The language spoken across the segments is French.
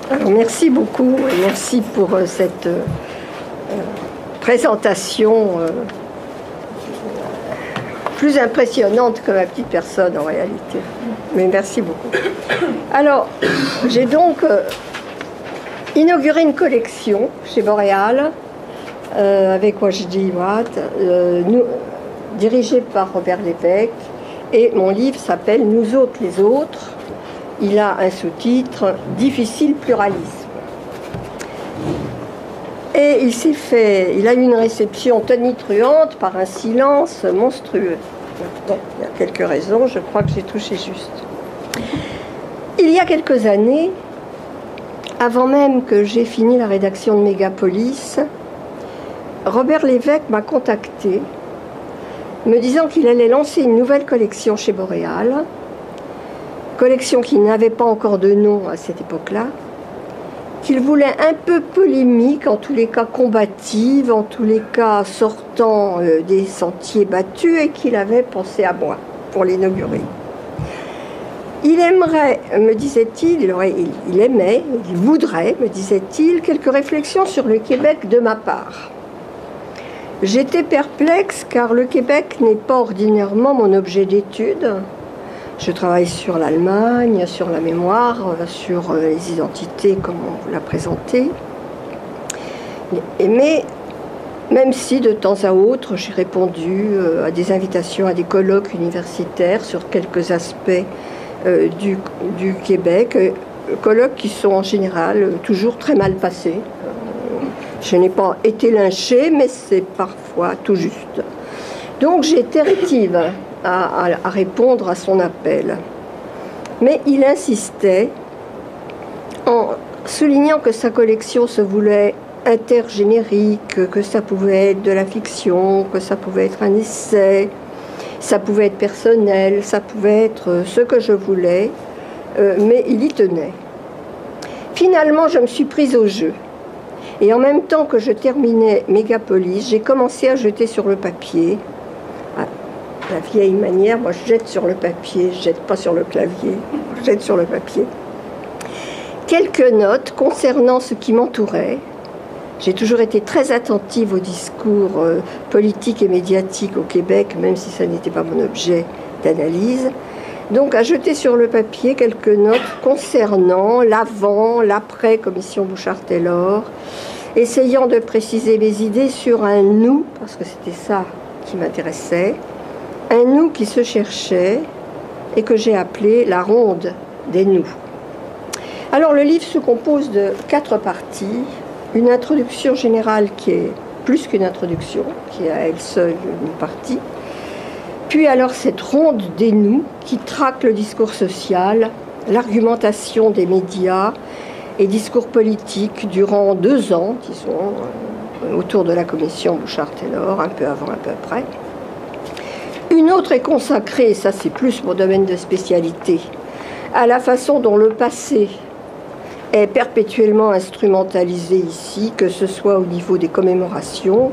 Alors, merci beaucoup et merci pour cette présentation plus impressionnante que ma petite personne en réalité. Mais merci beaucoup. Alors, j'ai donc inauguré une collection chez Boréal avec Wajdi Watt, dirigée par Robert Lévesque, et mon livre s'appelle « Nous autres les autres ». Il a un sous-titre « Difficile pluralisme ». Et il a eu une réception tonitruante par un silence monstrueux. Bon, il y a quelques raisons, je crois que j'ai touché juste. Il y a quelques années, avant même que j'aie fini la rédaction de Mégapolis, Robert Lévesque m'a contacté, me disant qu'il allait lancer une nouvelle collection chez Boréal, collection qui n'avait pas encore de nom à cette époque-là, qu'il voulait un peu polémique, en tous les cas combative, en tous les cas sortant des sentiers battus, et qu'il avait pensé à moi pour l'inaugurer. Il aimerait, me disait-il, il voudrait, me disait-il, quelques réflexions sur le Québec de ma part. J'étais perplexe car le Québec n'est pas ordinairement mon objet d'étude. Je travaille sur l'Allemagne, sur la mémoire, sur les identités comme on vous l'a présenté. Mais même si de temps à autre j'ai répondu à des invitations à des colloques universitaires sur quelques aspects du Québec, colloques qui sont en général toujours très mal passés. Je n'ai pas été lynchée, mais c'est parfois tout juste. Donc j'ai été rétive à répondre à son appel. Mais il insistait en soulignant que sa collection se voulait intergénérique, que ça pouvait être de la fiction, que ça pouvait être un essai, ça pouvait être personnel, ça pouvait être ce que je voulais, mais il y tenait. Finalement, je me suis prise au jeu. Et en même temps que je terminais Mégapolis, j'ai commencé à jeter sur le papier. La vieille manière, moi je jette sur le papier, je jette pas sur le clavier, je jette sur le papier. Quelques notes concernant ce qui m'entourait. J'ai toujours été très attentive aux discours politiques et médiatiques au Québec, même si ça n'était pas mon objet d'analyse. Donc à jeter sur le papier quelques notes concernant l'avant, l'après Commission Bouchard-Taylor, essayant de préciser mes idées sur un nous, parce que c'était ça qui m'intéressait, un nous qui se cherchait et que j'ai appelé la ronde des nous. Alors le livre se compose de 4 parties, une introduction générale qui est plus qu'une introduction, qui est à elle seule une partie, puis alors cette ronde des nous qui traque le discours social, l'argumentation des médias et discours politiques durant 2 ans, disons, autour de la commission Bouchard-Taylor, un peu avant, un peu après. Une autre est consacrée, ça c'est plus mon domaine de spécialité, à la façon dont le passé est perpétuellement instrumentalisé ici, que ce soit au niveau des commémorations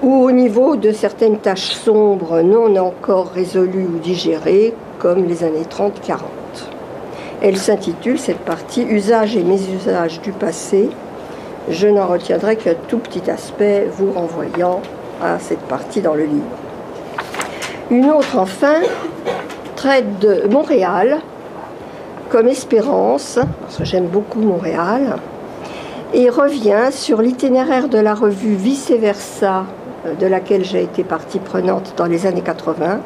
ou au niveau de certaines tâches sombres non encore résolues ou digérées, comme les années 30-40. Elle s'intitule, cette partie, « Usages et mésusages du passé ». Je n'en retiendrai qu'un tout petit aspect, vous renvoyant à cette partie dans le livre. Une autre, enfin, traite de Montréal comme espérance, parce que j'aime beaucoup Montréal, et revient sur l'itinéraire de la revue Vice Versa, de laquelle j'ai été partie prenante dans les années 80,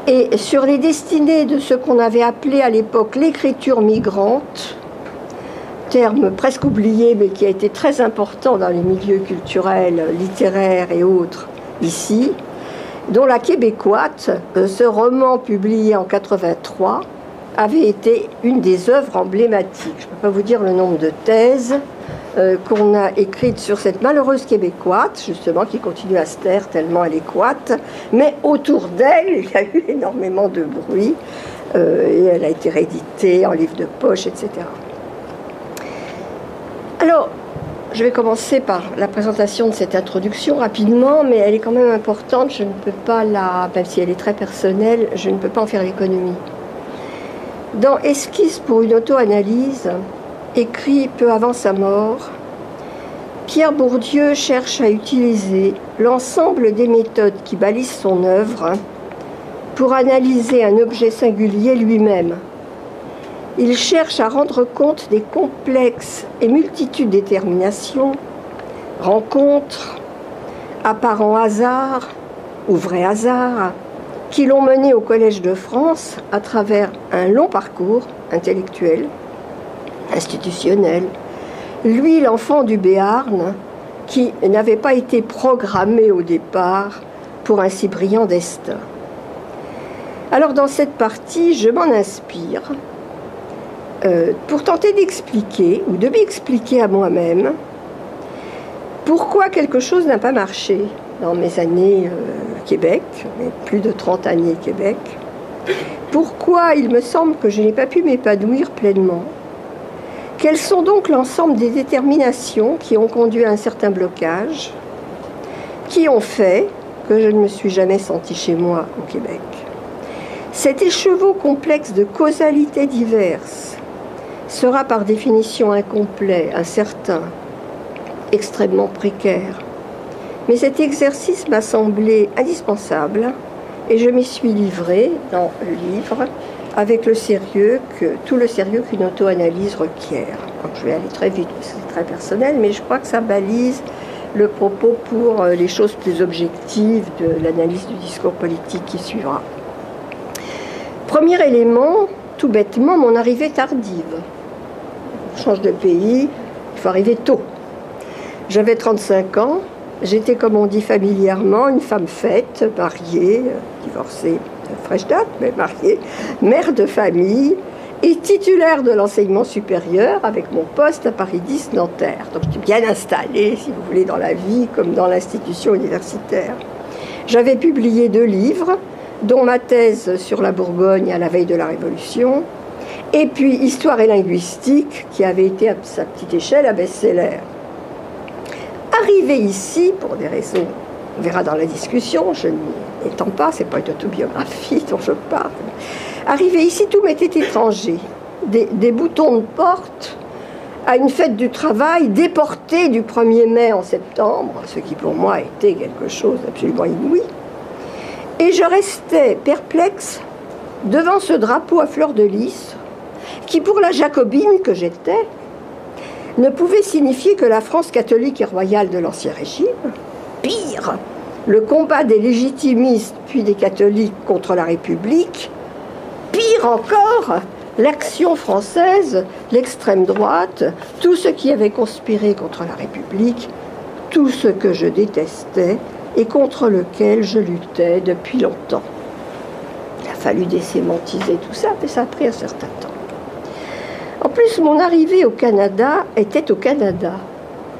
et sur les destinées de ce qu'on avait appelé à l'époque l'écriture migrante, terme presque oublié, mais qui a été très important dans les milieux culturels, littéraires et autres ici, dont La Québécoite, ce roman publié en 83, avait été une des œuvres emblématiques. Je ne peux pas vous dire le nombre de thèses qu'on a écrites sur cette malheureuse Québécoite, justement, qui continue à se taire tellement elle est coite, mais autour d'elle, il y a eu énormément de bruit, et elle a été rééditée en livre de poche, etc. Alors, je vais commencer par la présentation de cette introduction rapidement, mais elle est quand même importante. Je ne peux pas même si elle est très personnelle, je ne peux pas en faire l'économie. Dans Esquisse pour une auto-analyse, écrit peu avant sa mort, Pierre Bourdieu cherche à utiliser l'ensemble des méthodes qui balisent son œuvre pour analyser un objet singulier lui-même. Il cherche à rendre compte des complexes et multitudes de déterminations, rencontres, apparents hasards ou vrais hasards, qui l'ont mené au Collège de France à travers un long parcours intellectuel, institutionnel. Lui, l'enfant du Béarn, qui n'avait pas été programmé au départ pour un si brillant destin. Alors dans cette partie, je m'en inspire pour tenter d'expliquer, ou de m'expliquer à moi-même, pourquoi quelque chose n'a pas marché dans mes années Québec, mes plus de 30 années Québec. Pourquoi il me semble que je n'ai pas pu m'épanouir pleinement. Quelles sont donc l'ensemble des déterminations qui ont conduit à un certain blocage, qui ont fait que je ne me suis jamais sentie chez moi au Québec. Cet écheveau complexe de causalités diverses sera par définition incomplet, incertain, extrêmement précaire. Mais cet exercice m'a semblé indispensable et je m'y suis livrée dans le livre avec tout le sérieux qu'une auto-analyse requiert. Donc, je vais aller très vite, c'est très personnel, mais je crois que ça balise le propos pour les choses plus objectives de l'analyse du discours politique qui suivra. Premier élément, tout bêtement, mon arrivée tardive. On change de pays, il faut arriver tôt. J'avais 35 ans, j'étais, comme on dit familièrement, une femme faite, mariée, divorcée de fraîche date, mais mariée, mère de famille et titulaire de l'enseignement supérieur avec mon poste à Paris 10 Nanterre. Donc j'étais bien installée, si vous voulez, dans la vie comme dans l'institution universitaire. J'avais publié 2 livres, dont ma thèse sur la Bourgogne à la veille de la Révolution, et puis Histoire et linguistique, qui avait été à sa petite échelle un best-seller. Arrivé ici, pour des raisons, on verra dans la discussion, je n'y étends pas, c'est pas une autobiographie dont je parle. Arrivé ici, tout m'était étranger. Des boutons de porte à une fête du travail déportée du 1er mai en septembre, ce qui pour moi était quelque chose d'absolument inouï. Et je restais perplexe devant ce drapeau à fleur de lys, qui pour la jacobine que j'étais, ne pouvait signifier que la France catholique et royale de l'Ancien Régime. Pire, le combat des légitimistes puis des catholiques contre la République. Pire encore, l'action française, l'extrême droite, tout ce qui avait conspiré contre la République, tout ce que je détestais et contre lequel je luttais depuis longtemps. Il a fallu désémantiser tout ça, mais ça a pris un certain temps. En plus, mon arrivée au Canada était au Canada,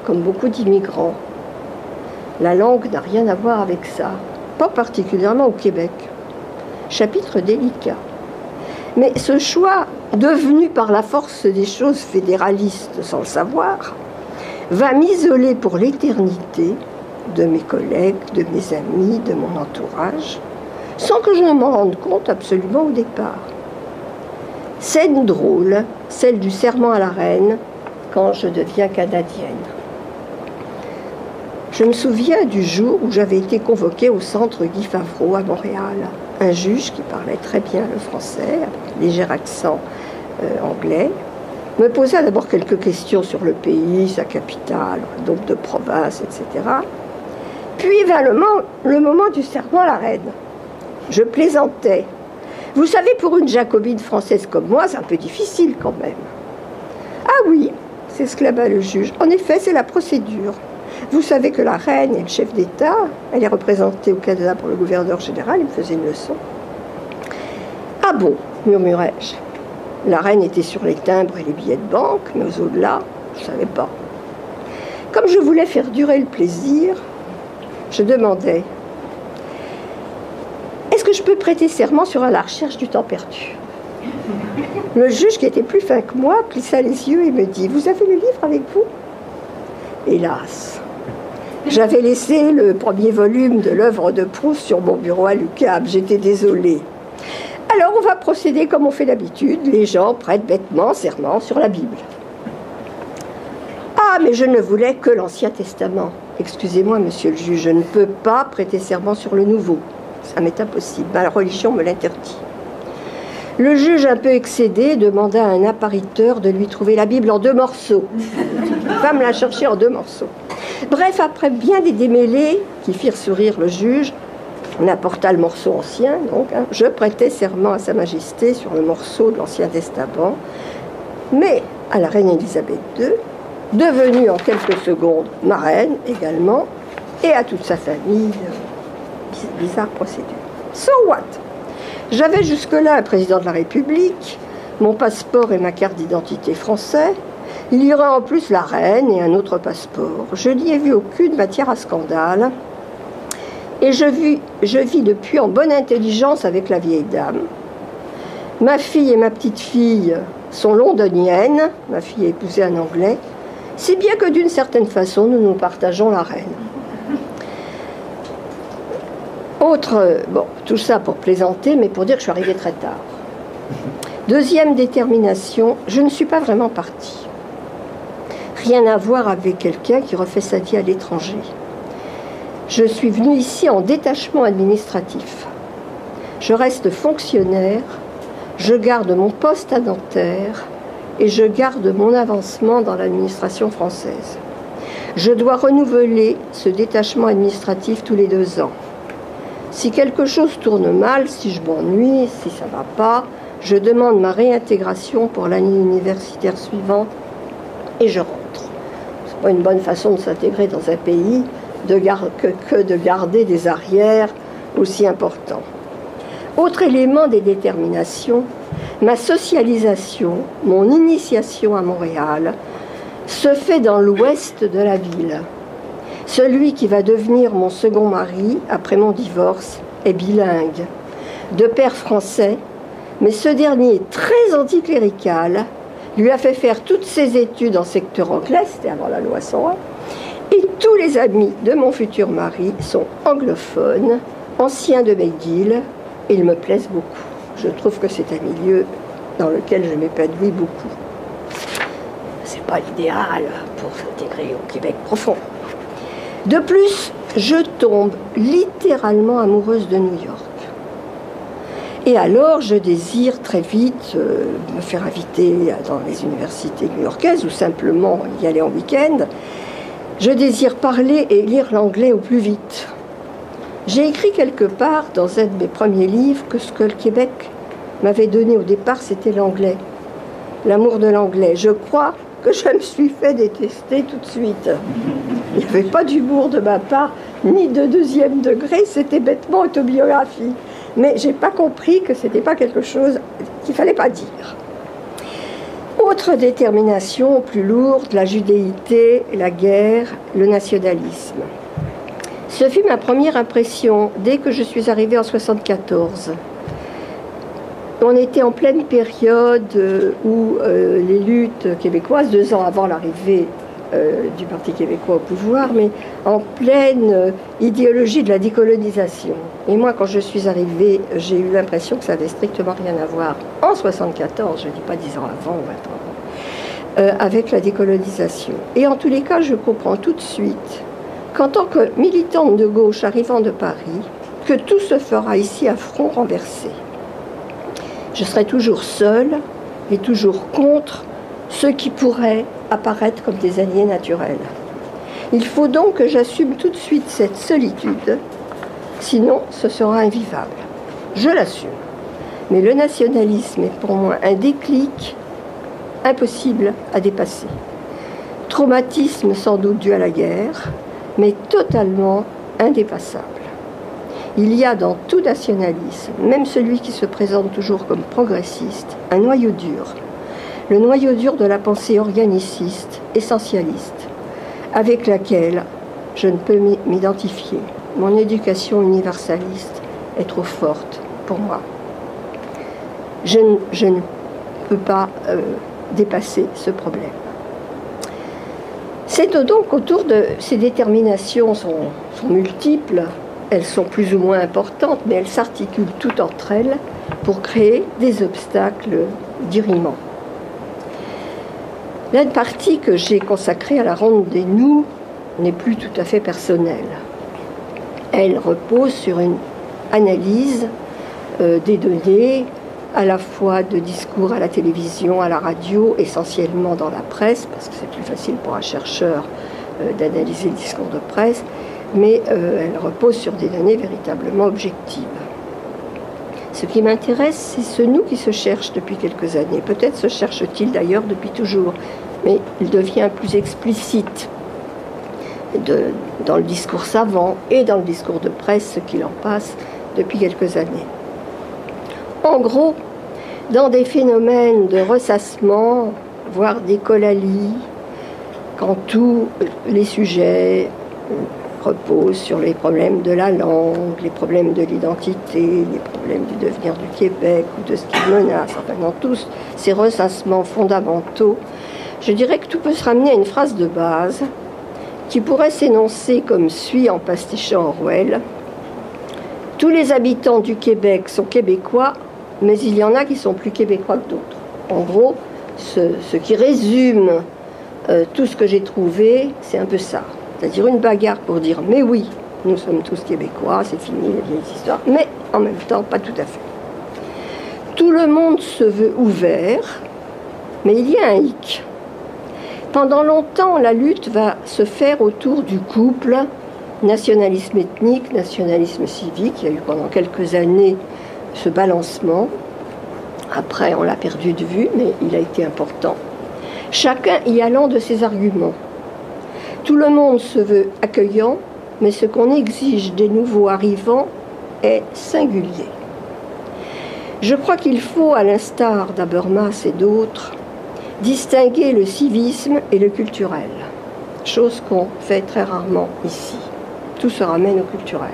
comme beaucoup d'immigrants. La langue n'a rien à voir avec ça, pas particulièrement au Québec. Chapitre délicat. Mais ce choix, devenu par la force des choses fédéraliste sans le savoir, va m'isoler pour l'éternité de mes collègues, de mes amis, de mon entourage, sans que je ne m'en rende compte absolument au départ. Scène drôle, celle du serment à la reine, quand je deviens canadienne. Je me souviens du jour où j'avais été convoquée au centre Guy Favreau à Montréal. Un juge qui parlait très bien le français, avec un léger accent anglais, me posa d'abord quelques questions sur le pays, sa capitale, le nombre de provinces, etc. Puis vint le moment du serment à la reine. Je plaisantais. Vous savez, pour une jacobine française comme moi, c'est un peu difficile quand même. Ah oui, s'exclama le juge. En effet, c'est la procédure. Vous savez que la reine est le chef d'État. Elle est représentée au Canada pour le gouverneur général. Il me faisait une leçon. Ah bon, murmurai-je. La reine était sur les timbres et les billets de banque, mais au-delà, je ne savais pas. Comme je voulais faire durer le plaisir, je demandais: est-ce que je peux prêter serment sur la recherche du temps perdu? Le juge, qui était plus fin que moi, plissa les yeux et me dit: vous avez le livre avec vous? Hélas, j'avais laissé le premier volume de l'œuvre de Proust sur mon bureau à l'UQAM. J'étais désolée. Alors on va procéder comme on fait d'habitude. Les gens prêtent bêtement serment sur la Bible. Ah, mais je ne voulais que l'Ancien Testament. Excusez-moi, monsieur le juge, je ne peux pas prêter serment sur le Nouveau. Ça m'est impossible. Ma religion me l'interdit. Le juge, un peu excédé, demanda à un appariteur de lui trouver la Bible en 2 morceaux. La femme l'a cherchée en 2 morceaux. Bref, après bien des démêlés qui firent sourire le juge, on apporta le morceau ancien, donc, je prêtais serment à Sa Majesté sur le morceau de l'Ancien Testament, mais à la reine Élisabeth II, devenue en quelques secondes ma reine également, et à toute sa famille. Bizarre procédure. So what? J'avais jusque-là un président de la République, mon passeport et ma carte d'identité français. Il y aura en plus la reine et un autre passeport. Je n'y ai vu aucune matière à scandale. Et je vis depuis en bonne intelligence avec la vieille dame. Ma fille et ma petite-fille sont londoniennes. Ma fille a épousé un Anglais. Si bien que d'une certaine façon, nous partageons la reine. Bon, tout ça pour plaisanter, mais pour dire que je suis arrivée très tard. Deuxième détermination, je ne suis pas vraiment partie. Rien à voir avec quelqu'un qui refait sa vie à l'étranger. Je suis venue ici en détachement administratif. Je reste fonctionnaire, je garde mon poste à Nanterre et je garde mon avancement dans l'administration française. Je dois renouveler ce détachement administratif tous les 2 ans. Si quelque chose tourne mal, si je m'ennuie, si ça ne va pas, je demande ma réintégration pour l'année universitaire suivante et je rentre. Ce n'est pas une bonne façon de s'intégrer dans un pays que de garder des arrières aussi importants. Autre élément des déterminations, ma socialisation, mon initiation à Montréal, se fait dans l'ouest de la ville. Celui qui va devenir mon second mari, après mon divorce, est bilingue, de père français, mais ce dernier, très anticlérical, lui a fait faire toutes ses études en secteur anglais, c'était avant la loi 101, et tous les amis de mon futur mari sont anglophones, anciens de McGill, et ils me plaisent beaucoup. Je trouve que c'est un milieu dans lequel je m'épanouis beaucoup. C'est pas l'idéal pour s'intégrer au Québec profond. De plus, je tombe littéralement amoureuse de New York. Et alors, je désire très vite me faire inviter dans les universités new-yorkaises ou simplement y aller en week-end. Je désire parler et lire l'anglais au plus vite. J'ai écrit quelque part dans un de mes premiers livres que ce que le Québec m'avait donné au départ, c'était l'anglais. L'amour de l'anglais. Je crois que je me suis fait détester tout de suite. Il n'y avait pas d'humour de ma part, ni de 2e degré, c'était bêtement autobiographie. Mais je n'ai pas compris que ce n'était pas quelque chose qu'il ne fallait pas dire. Autre détermination plus lourde, la judéité, la guerre, le nationalisme. Ce fut ma première impression dès que je suis arrivée en 1974. On était en pleine période où les luttes québécoises, 2 ans avant l'arrivée du Parti québécois au pouvoir, mais en pleine idéologie de la décolonisation. Et moi, quand je suis arrivée, j'ai eu l'impression que ça n'avait strictement rien à voir, en 1974, je ne dis pas 10 ans avant ou 20 ans, avec la décolonisation. Et en tous les cas, je comprends tout de suite qu'en tant que militante de gauche arrivant de Paris, que tout se fera ici à front renversé. Je serai toujours seule et toujours contre ceux qui pourraient apparaître comme des alliés naturels. Il faut donc que j'assume tout de suite cette solitude, sinon ce sera invivable. Je l'assume. Mais le nationalisme est pour moi un déclic impossible à dépasser. Traumatisme sans doute dû à la guerre, mais totalement indépassable. Il y a dans tout nationalisme, même celui qui se présente toujours comme progressiste, un noyau dur. Le noyau dur de la pensée organiciste, essentialiste, avec laquelle je ne peux m'identifier. Mon éducation universaliste est trop forte pour moi. Je ne peux pas dépasser ce problème. C'est donc autour de ces déterminations sont multiples, elles sont plus ou moins importantes, mais elles s'articulent toutes entre elles pour créer des obstacles dirimants. La partie que j'ai consacrée à la ronde des nous n'est plus tout à fait personnelle. Elle repose sur une analyse des données, à la fois de discours à la télévision, à la radio, essentiellement dans la presse, parce que c'est plus facile pour un chercheur d'analyser le discours de presse, mais elle repose sur des données véritablement objectives. Ce qui m'intéresse, c'est ce nous qui se cherche depuis quelques années. Peut-être se cherche-t-il d'ailleurs depuis toujours, mais il devient plus explicite dans le discours savant et dans le discours de presse, ce qu'il en passe depuis quelques années. En gros, dans des phénomènes de ressassement, voire d'écolalie, quand tous les sujets reposent sur les problèmes de la langue, les problèmes de l'identité, les problèmes du devenir du Québec ou de ce qui menace, enfin dans tous ces ressassements fondamentaux, je dirais que tout peut se ramener à une phrase de base qui pourrait s'énoncer comme suit en pastichant Orwell. Tous les habitants du Québec sont québécois, mais il y en a qui sont plus québécois que d'autres. En gros, ce qui résume tout ce que j'ai trouvé, c'est un peu ça. C'est-à-dire une bagarre pour dire « mais oui, nous sommes tous québécois, c'est fini les vieilles histoires », mais en même temps, pas tout à fait. Tout le monde se veut ouvert, mais il y a un hic. Pendant longtemps, la lutte va se faire autour du couple nationalisme ethnique, nationalisme civique. Il y a eu pendant quelques années ce balancement. Après, on l'a perdu de vue, mais il a été important. Chacun y allant de ses arguments. Tout le monde se veut accueillant, mais ce qu'on exige des nouveaux arrivants est singulier. Je crois qu'il faut, à l'instar d'Habermas et d'autres, distinguer le civisme et le culturel, chose qu'on fait très rarement ici. Tout se ramène au culturel.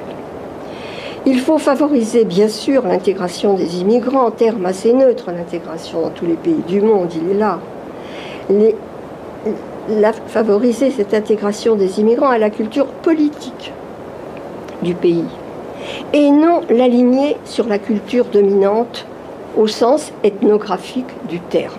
Il faut favoriser, bien sûr, l'intégration des immigrants, terme assez neutre, l'intégration dans tous les pays du monde, il est là. Favoriser cette intégration des immigrants à la culture politique du pays, et non l'aligner sur la culture dominante au sens ethnographique du terme.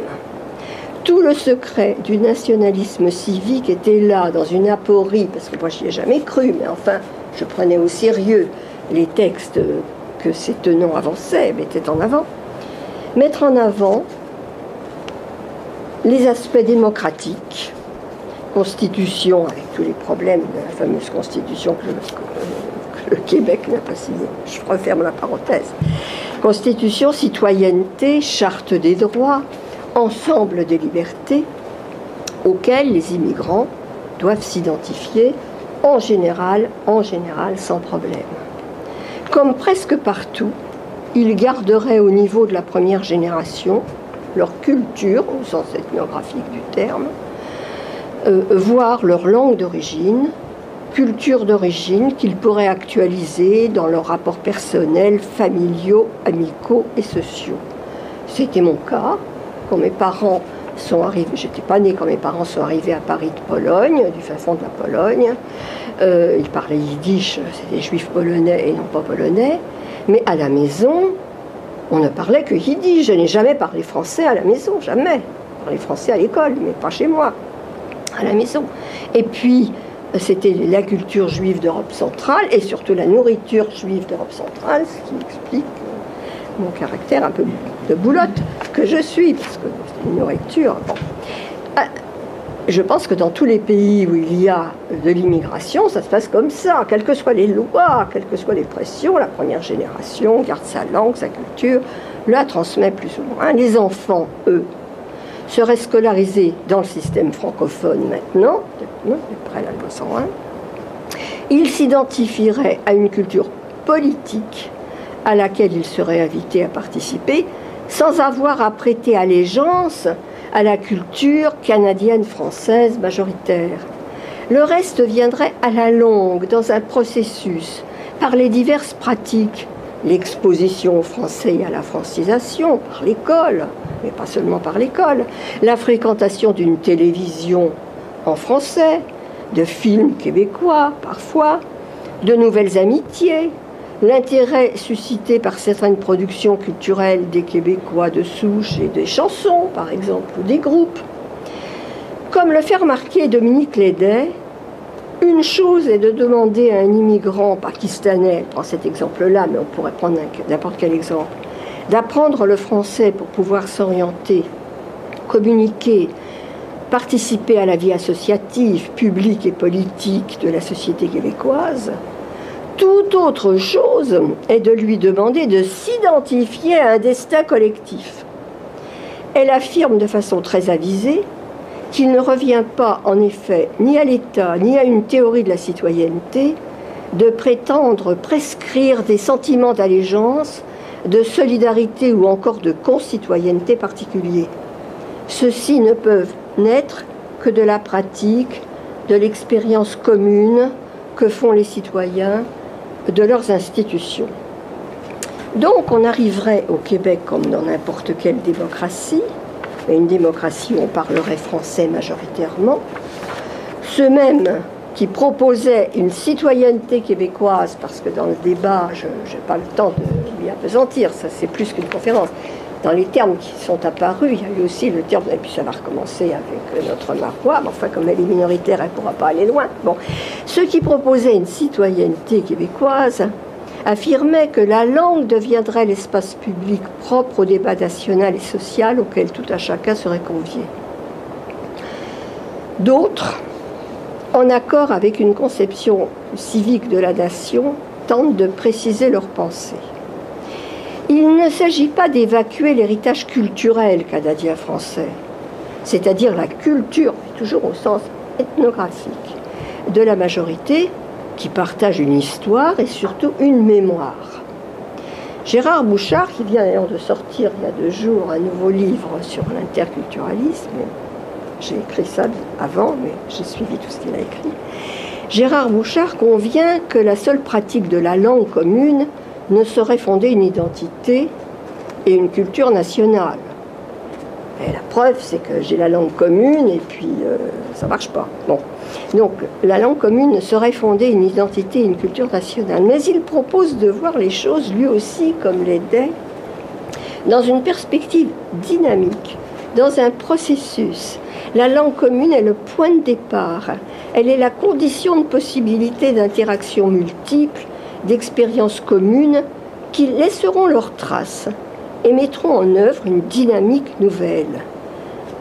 Tout le secret du nationalisme civique était là, dans une aporie, parce que moi je n'y ai jamais cru, mais enfin je prenais au sérieux les textes que ces tenants avançaient, mettaient en avant. Mettre en avant les aspects démocratiques, constitution, avec tous les problèmes de la fameuse constitution que le Québec n'a pas signée, je referme la parenthèse. Constitution, citoyenneté, charte des droits, ensemble des libertés auxquelles les immigrants doivent s'identifier en général sans problème. Comme presque partout, ils garderaient au niveau de la première génération leur culture, au sens ethnographique du terme, voire leur langue d'origine, culture d'origine qu'ils pourraient actualiser dans leurs rapports personnels, familiaux, amicaux et sociaux. C'était mon cas. Quand mes parents sont arrivés, j'étais pas née quand mes parents sont arrivés à Paris de Pologne, du fin fond de la Pologne. Ils parlaient yiddish, c'était juifs polonais et non pas polonais. Mais à la maison, on ne parlait que yiddish. Je n'ai jamais parlé français à la maison, jamais. Je parlais français à l'école, mais pas chez moi, à la maison. Et puis, c'était la culture juive d'Europe centrale et surtout la nourriture juive d'Europe centrale, ce qui explique mon caractère un peu de boulotte que je suis, parce que c'est une nourriture. Bon. Je pense que dans tous les pays où il y a de l'immigration, ça se passe comme ça, quelles que soient les lois, quelles que soient les pressions, la première génération garde sa langue, sa culture, la transmet plus ou moins. Les enfants, eux, seraient scolarisés dans le système francophone maintenant, après la loi 101, ils s'identifieraient à une culture politique à laquelle ils seraient invités à participer, sans avoir à prêter allégeance à la culture canadienne-française majoritaire. Le reste viendrait à la longue, dans un processus, par les diverses pratiques, l'exposition au français et à la francisation, par l'école, mais pas seulement par l'école, la fréquentation d'une télévision en français, de films québécois parfois, de nouvelles amitiés, l'intérêt suscité par certaines productions culturelles des Québécois de souche et des chansons, par exemple, ou des groupes. le fait remarquer Dominique Lédet, une chose est de demander à un immigrant pakistanais, prends cet exemple-là, mais on pourrait prendre n'importe quel exemple, d'apprendre le français pour pouvoir s'orienter, communiquer, participer à la vie associative, publique et politique de la société québécoise. Toute autre chose est de lui demander de s'identifier à un destin collectif. Elle affirme de façon très avisée qu'il ne revient pas, en effet, ni à l'État, ni à une théorie de la citoyenneté, de prétendre prescrire des sentiments d'allégeance, de solidarité ou encore de concitoyenneté particuliers. Ceux-ci ne peuvent naître que de la pratique, de l'expérience commune que font les citoyens de leurs institutions. Donc on arriverait au Québec comme dans n'importe quelle démocratie, mais une démocratie où on parlerait français majoritairement, ceux mêmes qui proposaient une citoyenneté québécoise, parce que dans le débat, je n'ai pas le temps de lui appesantir, ça c'est plus qu'une conférence, dans les termes qui sont apparus, il y a eu aussi le terme, et puis ça va recommencer avec notre Marois, mais enfin comme elle est minoritaire, elle ne pourra pas aller loin. Bon. Ceux qui proposaient une citoyenneté québécoise affirmaient que la langue deviendrait l'espace public propre au débat national et social auquel tout un chacun serait convié. D'autres, en accord avec une conception civique de la nation, tentent de préciser leurs pensées. Il ne s'agit pas d'évacuer l'héritage culturel canadien français, c'est-à-dire la culture, toujours au sens ethnographique, de la majorité qui partage une histoire et surtout une mémoire. Gérard Bouchard, qui vient d'ailleurs de sortir il y a 2 jours un nouveau livre sur l'interculturalisme, j'ai écrit ça avant, mais j'ai suivi tout ce qu'il a écrit, Gérard Bouchard convient que la seule pratique de la langue commune ne saurait fonder une identité et une culture nationale. Et la preuve, c'est que j'ai la langue commune et puis ça ne marche pas. Bon. Donc, la langue commune ne saurait fonder une identité et une culture nationale. Mais il propose de voir les choses, lui aussi, comme Lédet, dans une perspective dynamique, dans un processus. La langue commune est le point de départ. Elle est la condition de possibilité d'interactions multiples, d'expériences communes qui laisseront leurs traces et mettront en œuvre une dynamique nouvelle.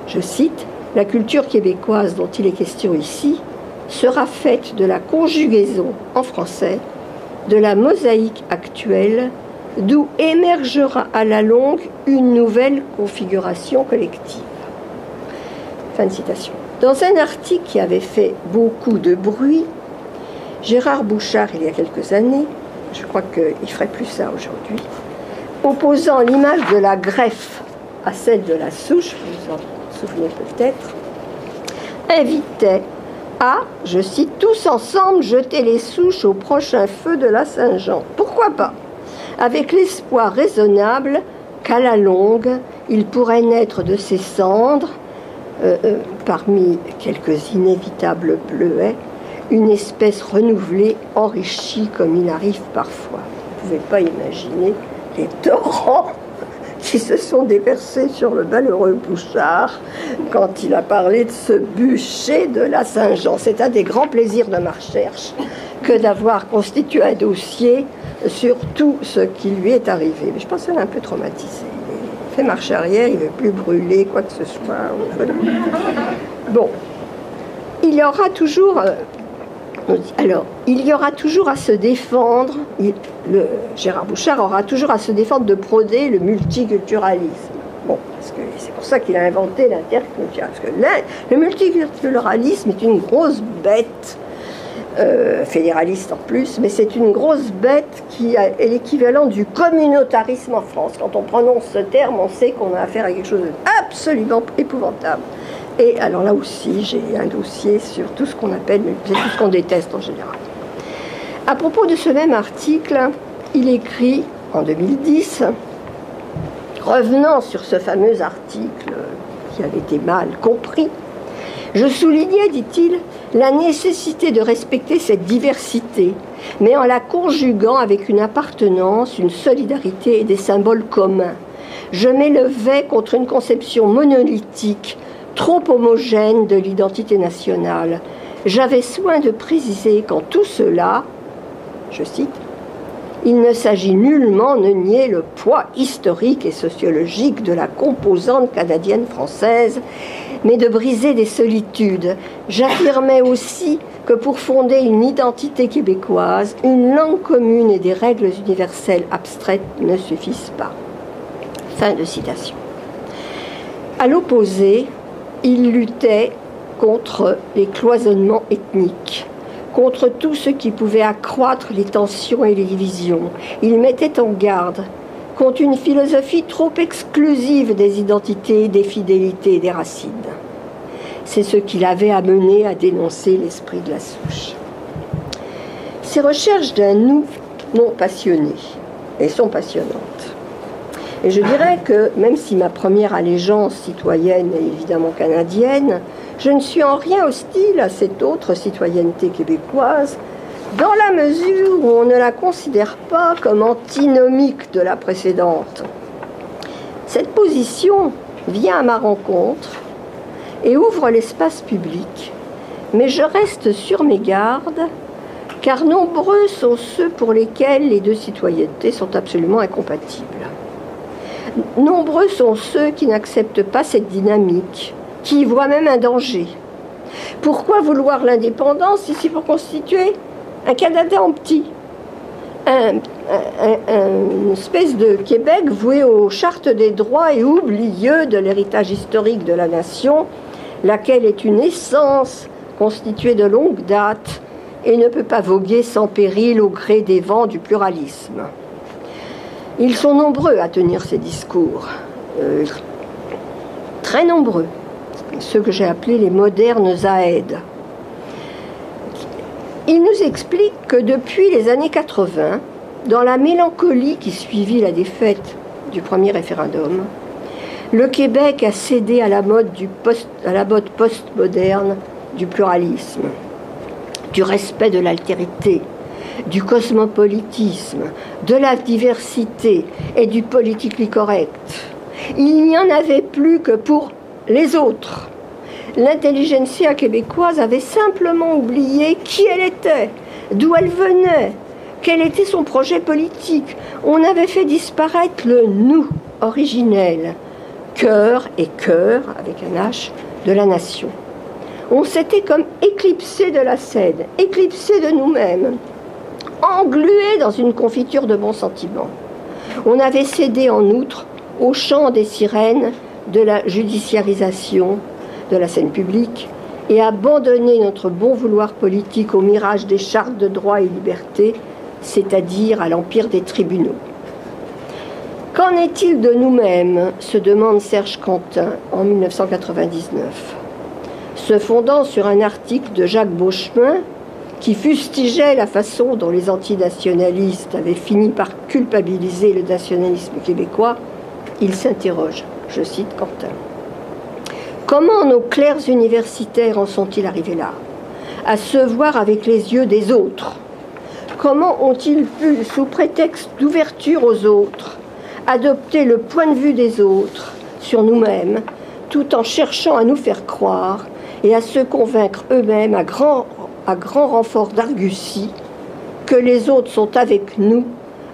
Je cite, « La culture québécoise dont il est question ici sera faite de la conjugaison en français, de la mosaïque actuelle, d'où émergera à la longue une nouvelle configuration collective. » Fin de citation. Dans un article qui avait fait beaucoup de bruit, Gérard Bouchard, il y a quelques années, je crois qu'il ferait plus ça aujourd'hui, opposant l'image de la greffe à celle de la souche, vous vous en souvenez peut-être, invitait à, je cite, tous ensemble jeter les souches au prochain feu de la Saint-Jean. Pourquoi pas? Avec l'espoir raisonnable qu'à la longue, il pourrait naître de ces cendres, parmi quelques inévitables bleuets, une espèce renouvelée, enrichie comme il arrive parfois. Vous ne pouvez pas imaginer les torrents qui se sont déversés sur le malheureux Bouchard quand il a parlé de ce bûcher de la Saint-Jean. C'est un des grands plaisirs de ma recherche que d'avoir constitué un dossier sur tout ce qui lui est arrivé. Mais je pense qu'elle est un peu traumatisée. Il fait marche arrière, il ne veut plus brûler quoi que ce soit. Bon, il y aura toujours... Alors, il y aura toujours à se défendre, Gérard Bouchard aura toujours à se défendre de prôner le multiculturalisme. Bon, parce que c'est pour ça qu'il a inventé l'interculturalisme. Parce que le multiculturalisme est une grosse bête, fédéraliste en plus, mais c'est une grosse bête qui est l'équivalent du communautarisme en France. Quand on prononce ce terme, on sait qu'on a affaire à quelque chose d'absolument épouvantable. Et alors là aussi, j'ai un dossier sur tout ce qu'on appelle, c'est tout ce qu'on déteste en général. À propos de ce même article, il écrit en 2010, revenant sur ce fameux article qui avait été mal compris, je soulignais, dit-il, la nécessité de respecter cette diversité, mais en la conjuguant avec une appartenance, une solidarité et des symboles communs. Je m'élevais contre une conception monolithique trop homogène de l'identité nationale. J'avais soin de préciser qu'en tout cela, je cite, il ne s'agit nullement de nier le poids historique et sociologique de la composante canadienne-française, mais de briser des solitudes. J'affirmais aussi que pour fonder une identité québécoise, une langue commune et des règles universelles abstraites ne suffisent pas. Fin de citation. À l'opposé, il luttait contre les cloisonnements ethniques, contre tout ce qui pouvait accroître les tensions et les divisions. Il mettait en garde contre une philosophie trop exclusive des identités, des fidélités et des racines. C'est ce qui l'avait amené à dénoncer l'esprit de la souche. Ces recherches d'un nous m'ont passionné et sont passionnantes. Et je dirais que même si ma première allégeance citoyenne est évidemment canadienne, je ne suis en rien hostile à cette autre citoyenneté québécoise, dans la mesure où on ne la considère pas comme antinomique de la précédente. Cette position vient à ma rencontre et ouvre l'espace public, mais je reste sur mes gardes, car nombreux sont ceux pour lesquels les deux citoyennetés sont absolument incompatibles. Nombreux sont ceux qui n'acceptent pas cette dynamique, qui y voient même un danger. Pourquoi vouloir l'indépendance ici pour constituer un Canada en petit, une espèce de Québec voué aux chartes des droits et oublieux de l'héritage historique de la nation, laquelle est une essence constituée de longue date et ne peut pas voguer sans péril au gré des vents du pluralisme. Ils sont nombreux à tenir ces discours, très nombreux, ceux que j'ai appelés les modernes aèdes. Ils nous expliquent que depuis les années 80, dans la mélancolie qui suivit la défaite du premier référendum, le Québec a cédé à la mode postmoderne du pluralisme, du respect de l'altérité, du cosmopolitisme, de la diversité et du politically correct. Il n'y en avait plus que pour les autres. L'intelligentsia québécoise avait simplement oublié qui elle était, d'où elle venait, quel était son projet politique. On avait fait disparaître le nous originel, cœur et cœur, avec un H, de la nation. On s'était comme éclipsé de la scène, éclipsé de nous-mêmes, englué dans une confiture de bons sentiments. On avait cédé en outre au chant des sirènes de la judiciarisation de la scène publique et abandonné notre bon vouloir politique au mirage des chartes de droit et liberté, c'est-à-dire à l'empire des tribunaux. Qu'en est-il de nous-mêmes, se demande Serge Quentin en 1999. Se fondant sur un article de Jacques Beauchemin qui fustigeait la façon dont les antinationalistes avaient fini par culpabiliser le nationalisme québécois, il s'interroge, je cite Quentin. Comment nos clercs universitaires en sont-ils arrivés là, à se voir avec les yeux des autres? Comment ont-ils pu, sous prétexte d'ouverture aux autres, adopter le point de vue des autres sur nous-mêmes, tout en cherchant à nous faire croire et à se convaincre eux-mêmes à grand renfort d'argustie que les autres sont avec nous,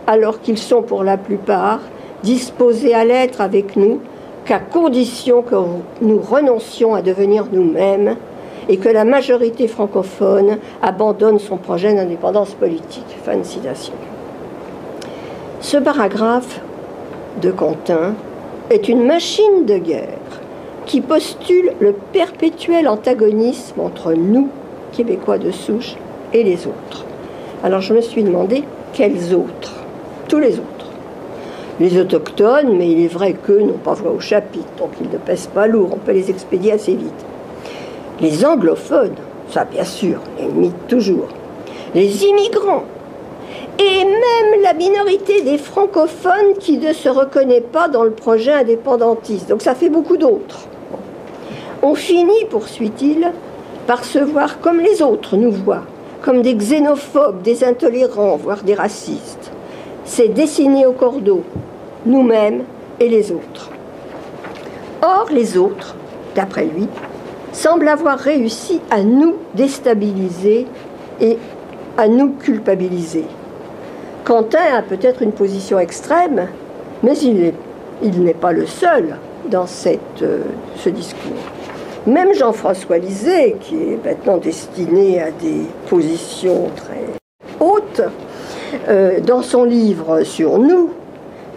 alors qu'ils sont pour la plupart disposés à l'être avec nous, qu'à condition que nous renoncions à devenir nous-mêmes et que la majorité francophone abandonne son projet d'indépendance politique. Fin de citation. Ce paragraphe de Quentin est une machine de guerre qui postule le perpétuel antagonisme entre nous, Québécois de souche, et les autres. Alors je me suis demandé, quels autres? Tous les autres. Les autochtones, mais il est vrai qu'eux n'ont pas voix au chapitre, donc ils ne pèsent pas lourd, on peut les expédier assez vite. Les anglophones, ça bien sûr, les imitent toujours. Les immigrants, et même la minorité des francophones qui ne se reconnaît pas dans le projet indépendantiste. Donc ça fait beaucoup d'autres. On finit, poursuit-il, par se voir comme les autres nous voient, comme des xénophobes, des intolérants, voire des racistes. C'est dessiné au cordeau, nous-mêmes et les autres. Or, les autres, d'après lui, semble avoir réussi à nous déstabiliser et à nous culpabiliser. Quentin a peut-être une position extrême, mais il n'est pas le seul dans ce discours. Même Jean-François Lisée, qui est maintenant destiné à des positions très hautes, dans son livre sur nous,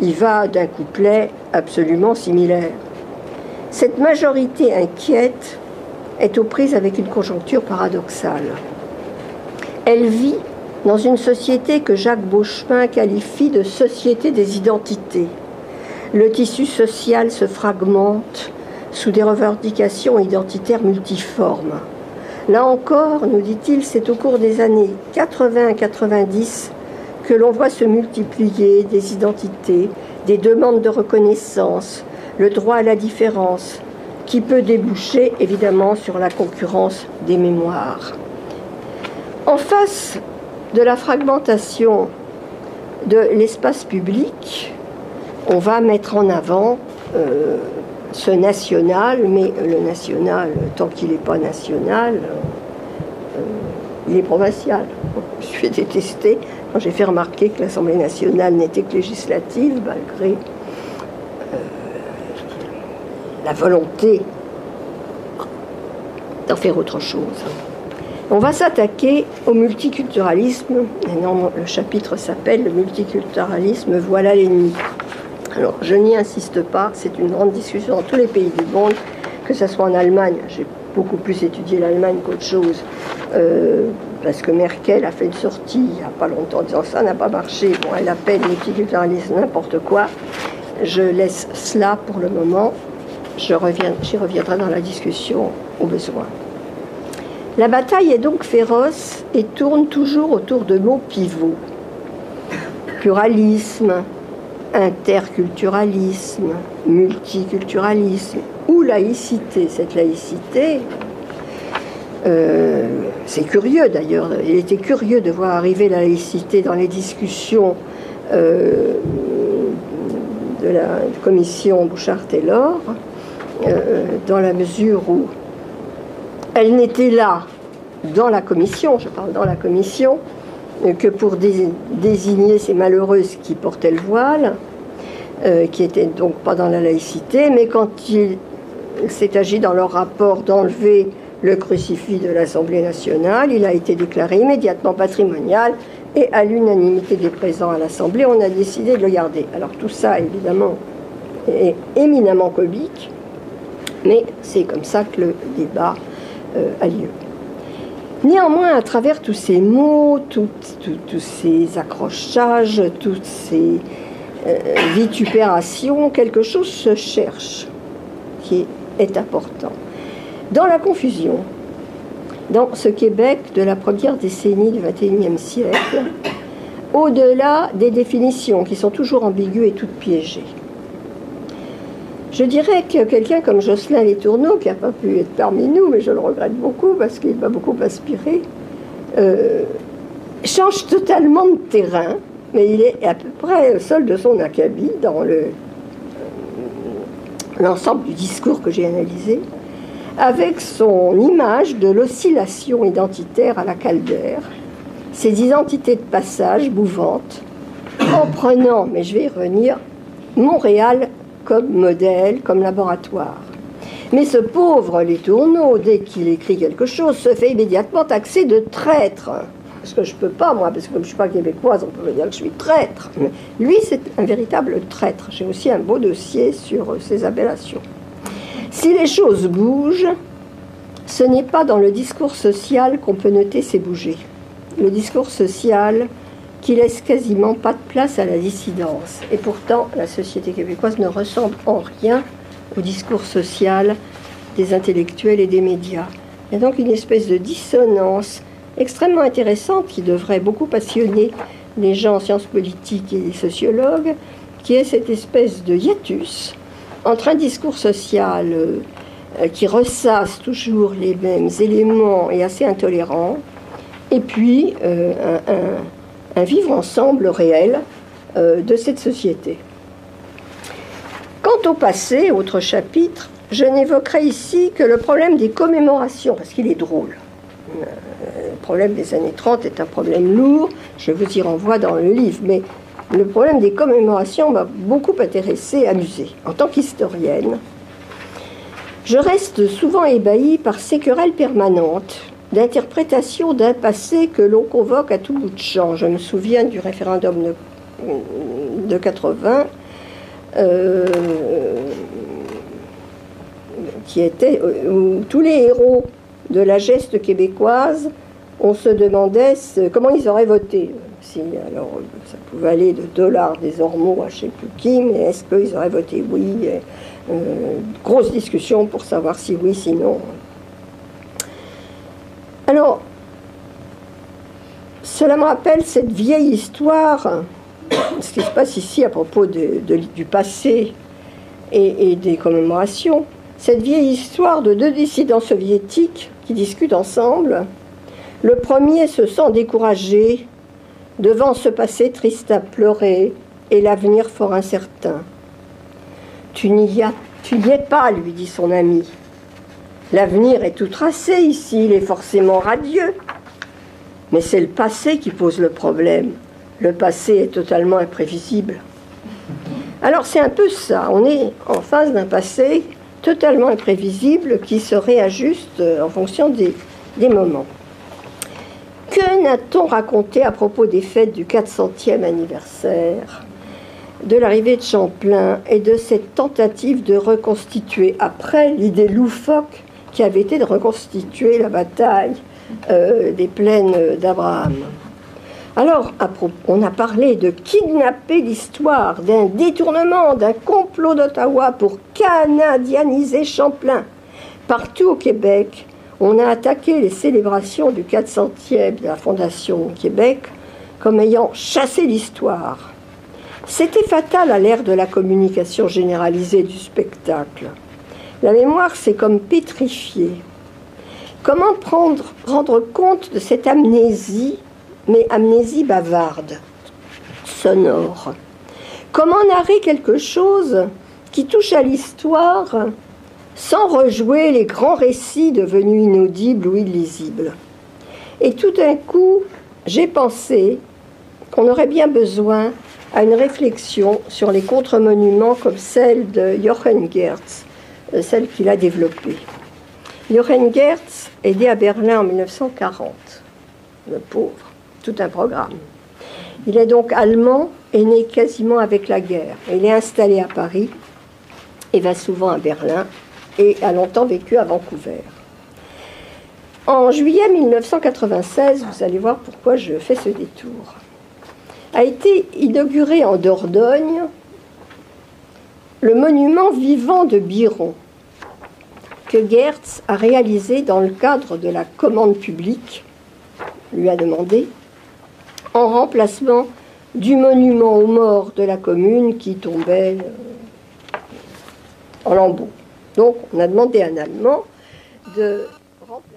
il va d'un couplet absolument similaire. Cette majorité inquiète est aux prises avec une conjoncture paradoxale. Elle vit dans une société que Jacques Beauchemin qualifie de société des identités. Le tissu social se fragmente sous des revendications identitaires multiformes. Là encore, nous dit-il, c'est au cours des années 80-90 que l'on voit se multiplier des identités, des demandes de reconnaissance, le droit à la différence, qui peut déboucher évidemment sur la concurrence des mémoires. En face de la fragmentation de l'espace public, on va mettre en avant ce national, mais le national, tant qu'il n'est pas national, il est provincial. Je suis détestée quand j'ai fait remarquer que l'Assemblée nationale n'était que législative, malgré la volonté d'en faire autre chose. On va s'attaquer au multiculturalisme. Et non, le chapitre s'appelle « Le multiculturalisme, voilà l'ennemi ». Alors, je n'y insiste pas, c'est une grande discussion dans tous les pays du monde, que ce soit en Allemagne. J'ai beaucoup plus étudié l'Allemagne qu'autre chose, parce que Merkel a fait une sortie il n'y a pas longtemps en disant ça n'a pas marché. Bon, elle appelle multiculturalisme n'importe quoi. Je laisse cela pour le moment. J'y reviendrai dans la discussion au besoin. La bataille est donc féroce et tourne toujours autour de mots pivots. Pluralisme, interculturalisme, multiculturalisme ou laïcité. Cette laïcité, c'est curieux d'ailleurs. Il était curieux de voir arriver la laïcité dans les discussions de la commission Bouchard-Taylor, dans la mesure où elle n'était là dans la commission, je parle dans la commission, que pour désigner ces malheureuses qui portaient le voile, qui n'étaient donc pas dans la laïcité, mais quand il s'est agi dans leur rapport d'enlever le crucifix de l'Assemblée nationale, il a été déclaré immédiatement patrimonial et à l'unanimité des présents à l'Assemblée, on a décidé de le garder. Alors tout ça, évidemment, est éminemment comique, mais c'est comme ça que le débat a lieu. Néanmoins, à travers tous ces mots, tous ces accrochages, toutes ces vitupérations, quelque chose se cherche qui est important. Dans la confusion, dans ce Québec de la première décennie du XXIe siècle, au-delà des définitions qui sont toujours ambiguës et toutes piégées, je dirais que quelqu'un comme Jocelyn Letourneau, qui n'a pas pu être parmi nous, mais je le regrette beaucoup parce qu'il m'a beaucoup inspiré, change totalement de terrain, mais il est à peu près seul de son acabit dans l'ensemble du discours que j'ai analysé, avec son image de l'oscillation identitaire à la Calder, ses identités de passage mouvantes, en prenant, mais je vais y revenir, Montréal comme modèle, comme laboratoire. Mais ce pauvre Letourneau, dès qu'il écrit quelque chose, se fait immédiatement taxer de traître. Parce que je ne peux pas, moi, parce que comme je ne suis pas québécoise, on peut me dire que je suis traître. Mais lui, c'est un véritable traître. J'ai aussi un beau dossier sur ces appellations. Si les choses bougent, ce n'est pas dans le discours social qu'on peut noter ces bouger. Le discours social qui laisse quasiment pas de place à la dissidence. Et pourtant, la société québécoise ne ressemble en rien au discours social des intellectuels et des médias. Il y a donc une espèce de dissonance extrêmement intéressante qui devrait beaucoup passionner les gens en sciences politiques et les sociologues, qui est cette espèce de hiatus entre un discours social qui ressasse toujours les mêmes éléments et assez intolérant, et puis un vivre ensemble réel de cette société. Quant au passé, autre chapitre, Je n'évoquerai ici que le problème des commémorations, parce qu'il est drôle. Le problème des années 30 est un problème lourd, je vous y renvoie dans le livre, mais le problème des commémorations m'a beaucoup intéressée et amusée. En tant qu'historienne, je reste souvent ébahie par ces querelles permanentes d'interprétation d'un passé que l'on convoque à tout bout de champ. Je me souviens du référendum de 80, qui était où tous les héros de la geste québécoise, on se demandait comment ils auraient voté. Alors, ça pouvait aller de dollars des Ormeaux à je ne sais plus qui, mais est-ce qu'ils auraient voté oui? Grosse discussion pour savoir si oui, si non. Alors, cela me rappelle cette vieille histoire, ce qui se passe ici à propos du passé et des commémorations, cette vieille histoire de deux dissidents soviétiques qui discutent ensemble. Le premier se sent découragé devant ce passé triste à pleurer et l'avenir fort incertain. Tu n'y es pas, lui dit son ami. L'avenir est tout tracé ici, il est forcément radieux. Mais c'est le passé qui pose le problème. Le passé est totalement imprévisible. Alors c'est un peu ça, on est en face d'un passé totalement imprévisible qui se réajuste en fonction des moments. Que n'a-t-on raconté à propos des fêtes du 400e anniversaire, de l'arrivée de Champlain et de cette tentative de reconstituer, après l'idée loufoque qui avait été de reconstituer la bataille des plaines d'Abraham. Alors, on a parlé de kidnapper l'histoire, d'un détournement, d'un complot d'Ottawa pour canadianiser Champlain. Partout au Québec, on a attaqué les célébrations du 400e de la Fondation Québec comme ayant chassé l'histoire. C'était fatal à l'ère de la communication généralisée du spectacle. La mémoire, c'est comme pétrifiée. Comment rendre compte de cette amnésie, mais amnésie bavarde, sonore? Comment narrer quelque chose qui touche à l'histoire sans rejouer les grands récits devenus inaudibles ou illisibles? Et tout d'un coup, j'ai pensé qu'on aurait bien besoin à une réflexion sur les contre-monuments comme celle de Jochen Gertz, celle qu'il a développée. Jochen Gertz est né à Berlin en 1940, le pauvre, tout un programme. Il est donc allemand et né quasiment avec la guerre. Il est installé à Paris et va souvent à Berlin et a longtemps vécu à Vancouver. En juillet 1996, vous allez voir pourquoi je fais ce détour, a été inauguré en Dordogne le monument vivant de Biron, que Gertz a réalisé dans le cadre de la commande publique, lui a demandé, en remplacement du monument aux morts de la commune qui tombait en lambeaux. Donc on a demandé à un Allemand de remplacer.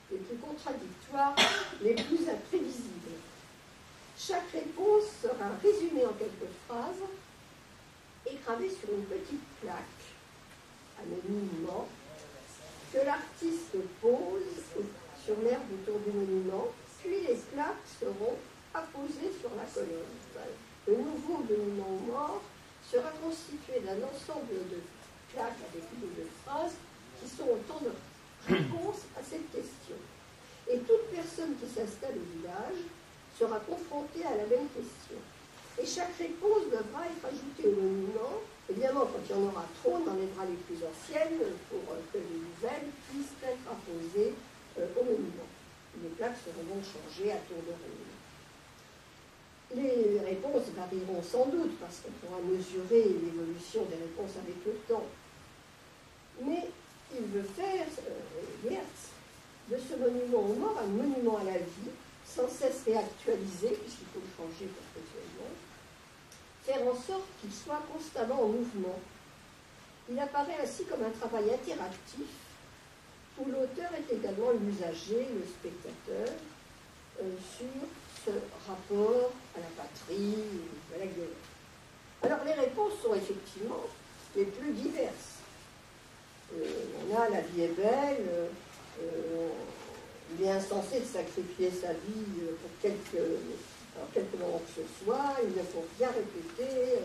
Les plus contradictoires, les plus imprévisibles. Chaque réponse sera résumée en quelques phrases et gravée sur une petite plaque, anonymement, que l'artiste pose sur l'herbe autour du monument, puis les plaques seront apposées sur la colonne. Le nouveau monument aux morts sera constitué d'un ensemble de plaques avec une ou deux phrases qui sont autant de réponses à cette question. Et toute personne qui s'installe au village sera confrontée à la même question. Et chaque réponse devra être ajoutée au monument. Évidemment, quand il y en aura trop, on enlèvera les plus anciennes pour que les nouvelles puissent être apposées au monument. Les plaques seront donc changées à tour de rôle. Les réponses varieront sans doute parce qu'on pourra mesurer l'évolution des réponses avec le temps. Mais il veut faire, Geertz, de ce monument aux morts un monument à la vie, sans cesse réactualisé, puisqu'il faut le changer perpétuellement, faire en sorte qu'il soit constamment en mouvement. Il apparaît ainsi comme un travail interactif, où l'auteur est également l'usager, le spectateur, sur ce rapport à la patrie, à la guerre. Alors les réponses sont effectivement les plus diverses. On a la vie est belle, il est insensé de sacrifier sa vie pour quelques moments que ce soit, il ne faut rien répéter,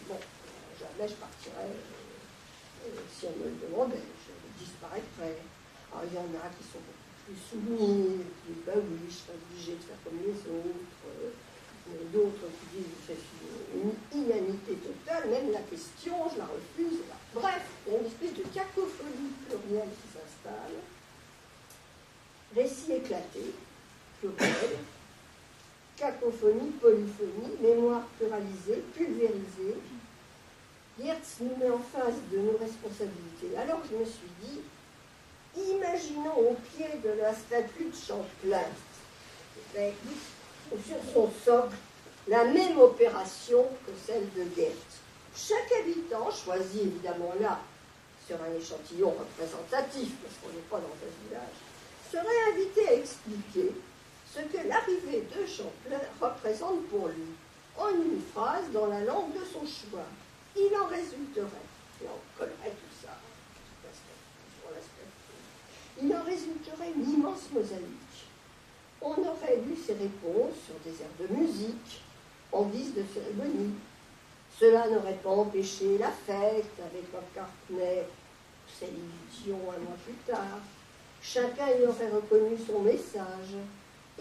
bon, jamais je partirais, si on me le demandait, je disparaîtrais. Alors il y en a qui sont beaucoup plus soumis, qui disent, ben oui, je suis obligé de faire comme les autres, d'autres qui disent, c'est une inanité totale, même la question, je la refuse. Bref, il y a une espèce de cacophonie plurielle qui s'installe. Récit éclaté, pluriel, cacophonie, polyphonie, mémoire pluralisée, pulvérisée. Geertz nous met en face de nos responsabilités. Alors je me suis dit, imaginons au pied de la statue de Champlain, sur son socle, la même opération que celle de Geertz. Chaque habitant, choisi évidemment là, sur un échantillon représentatif, parce qu'on n'est pas dans un village, serait invité à expliquer ce que l'arrivée de Champlain représente pour lui, en une phrase dans la langue de son choix. Il en résulterait, et on collerait tout ça, il en résulterait une immense mosaïque. On aurait lu ses réponses sur des airs de musique, en guise de cérémonie. Cela n'aurait pas empêché la fête avec McCartney, Céline Dion un mois plus tard. Chacun y aurait reconnu son message,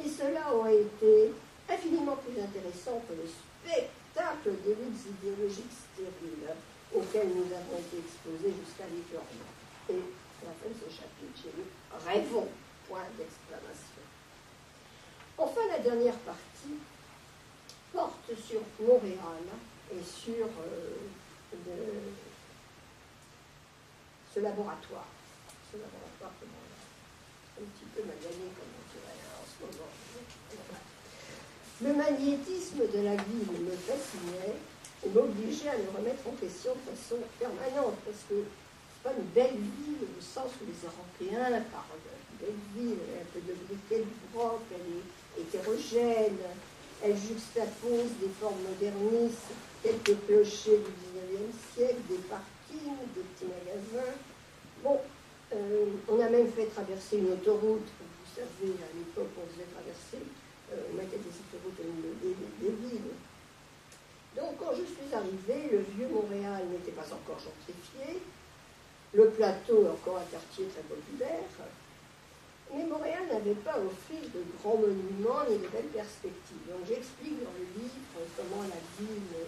et cela aurait été infiniment plus intéressant que le spectacle des luttes idéologiques stériles auxquelles nous avons été exposés jusqu'à l'écœurement. Et à la fin de ce chapitre, j'ai lu « Rêvons !» point d'exclamation. Enfin, la dernière partie porte sur Montréal et sur ce laboratoire. Ce laboratoire que un petit peu magané, comme on dirait en ce moment. Le magnétisme de la ville me fascinait et m'obligeait à le remettre en question de façon permanente, parce que c'est pas une belle ville au sens où les Européens parlent d'une belle ville, elle est un peu de briquet de broc, elle est hétérogène, elle juxtapose des formes modernistes, quelques clochers du 19e siècle, des parkings, des petits magasins. Bon, on a même fait traverser une autoroute, vous savez, à l'époque on faisait traverser, on mettait des autoroutes au milieu des villes. Donc quand je suis arrivée, le vieux Montréal n'était pas encore gentrifié, le plateau encore un quartier très populaire, mais Montréal n'avait pas offert de grands monuments ni de belles perspectives. Donc j'explique dans le livre comment la ville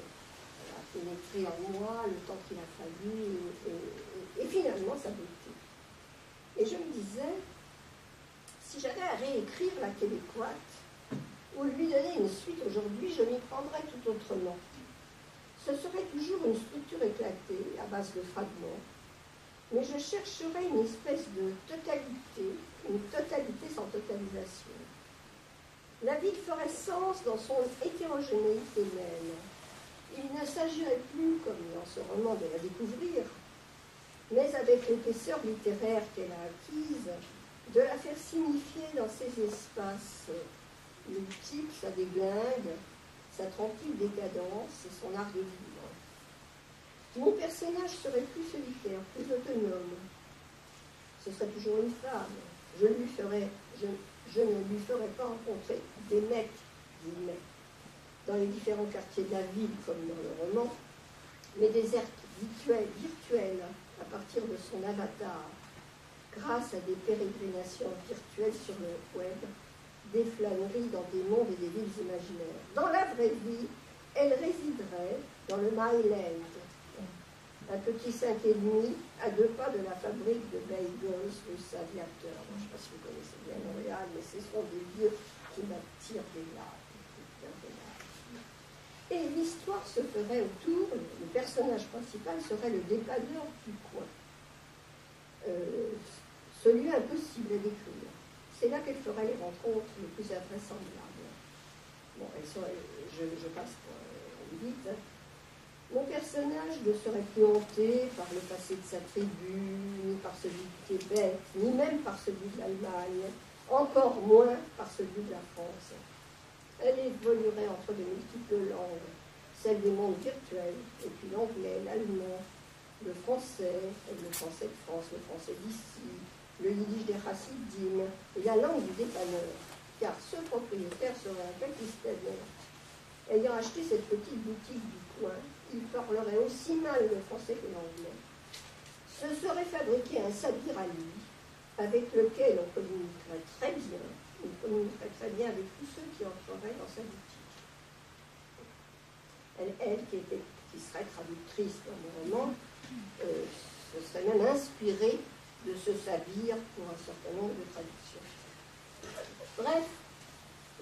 a pénétré en moi, le temps qu'il a fallu, et finalement sa beauté. Et je me disais, si j'avais à réécrire la Québécoite, ou lui donner une suite aujourd'hui, je m'y prendrais tout autrement. Ce serait toujours une structure éclatée, à base de fragments, mais je chercherais une espèce de totalité, une totalité sans totalisation. La ville ferait sens dans son hétérogénéité même. Il ne s'agirait plus, comme dans ce roman, de la découvrir, mais avec l'épaisseur littéraire qu'elle a acquise, de la faire signifier dans ces espaces multiples, sa déglingue, sa tranquille décadence et son art de vivre. Mon personnage serait plus solitaire, plus autonome. Ce serait toujours une femme. Je lui ferais je ne lui ferai pas rencontrer des mecs, guillemets, dans les différents quartiers de la ville, comme dans le roman, mais des êtres virtuels à partir de son avatar, grâce à des pérégrinations virtuelles sur le web, des flâneries dans des mondes et des villes imaginaires. Dans la vraie vie, elle résiderait dans le Myland, un petit 5,5 à 2 pas de la fabrique de bagels rue Saviateur. Je ne sais pas si vous connaissez bien Montréal, mais ce sont des lieux qui m'attirent des larmes. Et l'histoire se ferait autour, le personnage principal serait le dépanneur du coin. Ce lieu impossible à décrire. C'est là qu'elle ferait les rencontres les plus invraisemblables. Bon, je passe vite. Mon personnage ne serait plus hanté par le passé de sa tribu, ni par celui du Québec, ni même par celui de l'Allemagne, encore moins par celui de la France. Elle évoluerait entre de multiples langues, celle des mondes virtuels, et puis l'anglais, l'allemand, le français de France, le français d'ici, le yiddish des chassidim, et la langue du dépanneur, car ce propriétaire serait un pakistanais. Ayant acheté cette petite boutique du coin, il parlerait aussi mal le français que l'anglais. Ce serait fabriqué un sabir à lui, avec lequel on communiquerait très bien. On communiquerait très bien avec tous ceux qui entreraient dans sa boutique. Elle qui serait traductrice dans le roman, se serait même inspirée de ce sabir pour un certain nombre de traductions. Bref,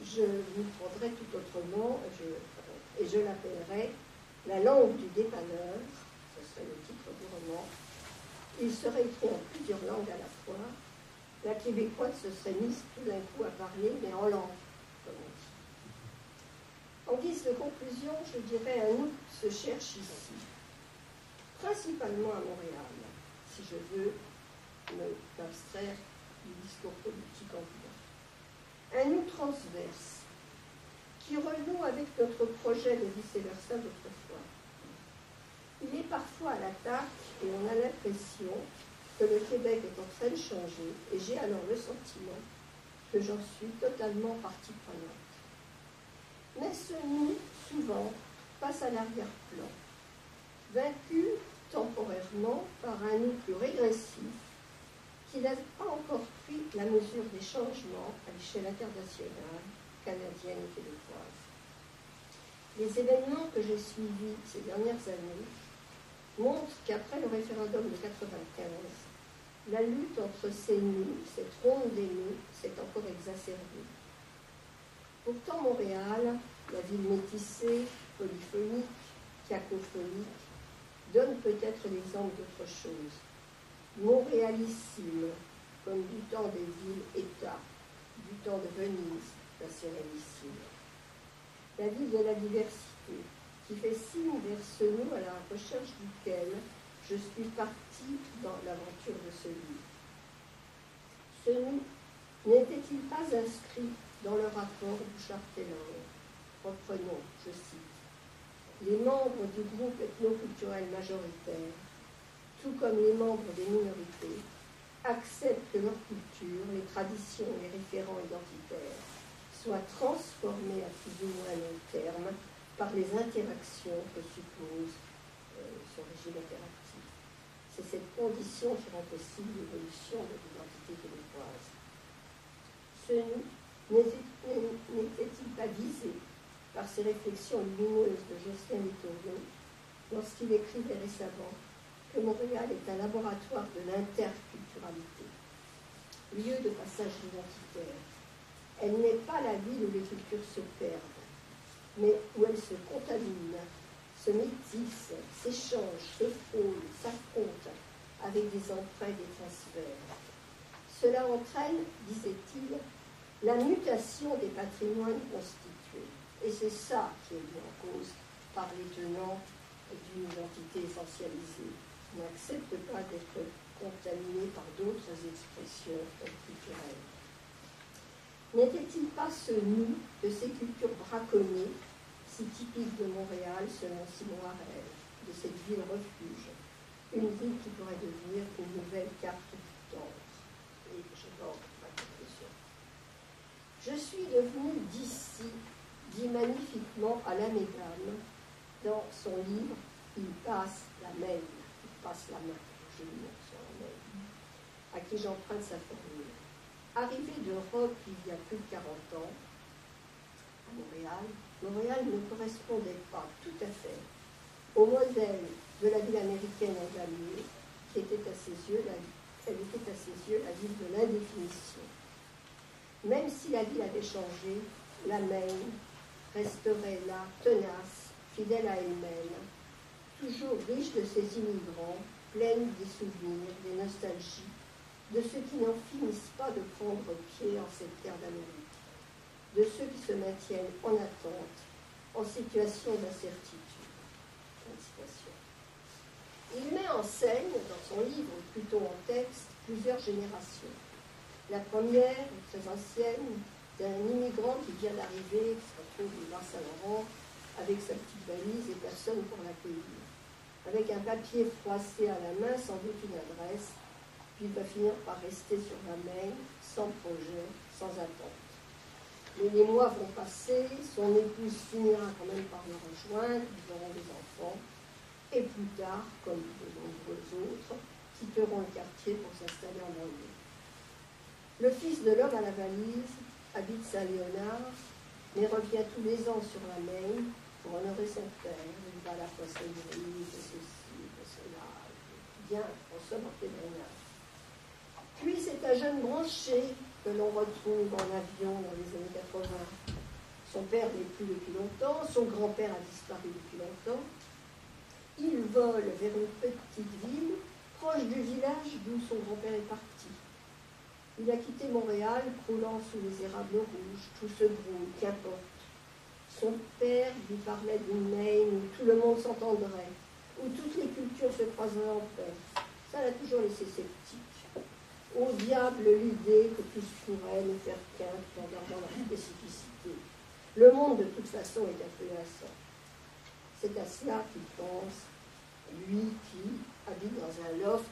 je vous prendrai tout autrement et je l'appellerai La langue du dépanneur, ce serait le titre du roman. Il serait écrit en plusieurs langues à la fois. La québécoise se serait mise tout d'un coup à parler, mais en langue, comme on dit. En guise de conclusion, je dirais un nous se cherche ici, principalement à Montréal, si je veux m'abstraire du discours politique ambulant. Un nous transverse, qui renoue avec notre projet de vice-versa d'autrefois. Il est parfois à l'attaque et on a l'impression que le Québec est en train de changer et j'ai alors le sentiment que j'en suis totalement partie prenante. Mais ce nous, souvent, passe à l'arrière-plan, vaincu temporairement par un nous plus régressif qui n'a pas encore pris la mesure des changements à l'échelle internationale, canadienne et québécoise. Les événements que j'ai suivis ces dernières années montrent qu'après le référendum de 1995, la lutte entre ces nous, cette ronde des nous, s'est encore exacerbée. Pourtant, Montréal, la ville métissée, polyphonique, cacophonique, donne peut-être l'exemple d'autre chose. Montréalissime, comme du temps des villes-États, du temps de Venise, la Sérénissime. La ville de la diversité, qui fait signe vers ce nous à la recherche duquel je suis partie dans l'aventure de ce livre. Ce nous n'était-il pas inscrit dans le rapport Bouchard-Taylor? Reprenons, je cite. Les membres du groupe ethno-culturel majoritaire, tout comme les membres des minorités, acceptent que leur culture, les traditions, les référents identitaires soient transformés à plus ou moins long terme par les interactions que suppose ce régime interactif. C'est cette condition qui rend possible l'évolution de l'identité québécoise. Ce nous n'était-il pas visé par ces réflexions lumineuses de Jocelyn Vittorio lorsqu'il écrivait récemment que Montréal est un laboratoire de l'interculturalité, lieu de passage identitaire. Elle n'est pas la ville où les cultures se perdent, mais où elles se contaminent, se métissent, s'échangent, se frôlent, s'affrontent avec des emprunts et des transferts. Cela entraîne, disait-il, la mutation des patrimoines constitués. Et c'est ça qui est mis en cause par les tenants d'une identité essentialisée, qui n'acceptent pas d'être contaminés par d'autres expressions culturelles. N'était-il pas ce nous de ces cultures braconnées, si typiques de Montréal selon Simon Harel, de cette ville refuge, une ville qui pourrait devenir une nouvelle carte du temps? Et je porte ma conclusion. Je suis devenue d'ici, dit magnifiquement Alain Mesdames dans son livre Il passe la main. Il passe la main, je lis sur la main, à qui j'emprunte sa formule. Arrivé d'Europe il y a plus de 40 ans, à Montréal ne correspondait pas tout à fait au modèle de la ville américaine en Vallée, qui était à ses yeux la ville de l'indéfinition. Même si la ville avait changé, la Maine resterait là, tenace, fidèle à elle-même, toujours riche de ses immigrants, pleine des souvenirs, des nostalgies, de ceux qui n'en finissent pas de prendre pied en cette terre d'Amérique, de ceux qui se maintiennent en attente, en situation d'incertitude. Il met en scène, dans son livre, plutôt en texte, plusieurs générations. La première, très ancienne, d'un immigrant qui vient d'arriver, qui se retrouve au boulevard Saint-Laurent, avec sa petite valise et personne pour l'accueillir. Avec un papier froissé à la main, sans doute une adresse, puis il va finir par rester sur la main, sans projet, sans attente. Mais les mois vont passer, son épouse finira quand même par le rejoindre, ils auront des enfants, et plus tard, comme de nombreux autres, quitteront le quartier pour s'installer en banlieue. Le fils de l'homme à la valise habite Saint-Léonard, mais revient tous les ans sur la Maine pour honorer son père. Il va à la poissonnerie, de ceci, de cela, bien, en somme, en pèlerinage. Puis c'est un jeune branché que l'on retrouve en avion dans les années 80. Son père n'est plus depuis longtemps, son grand-père a disparu depuis longtemps. Il vole vers une petite ville, proche du village d'où son grand-père est parti. Il a quitté Montréal, croulant sous les érables rouges, tout se brouille, qu'importe. Son père lui parlait d'une Maine où tout le monde s'entendrait, où toutes les cultures se croiseraient en paix. Ça l'a toujours laissé sceptique. Au diable l'idée que tous pourraient nous faire qu'un en gardant leur spécificité. Le monde, de toute façon, est appelé à ça. C'est à cela qu'il pense, lui qui habite dans un loft,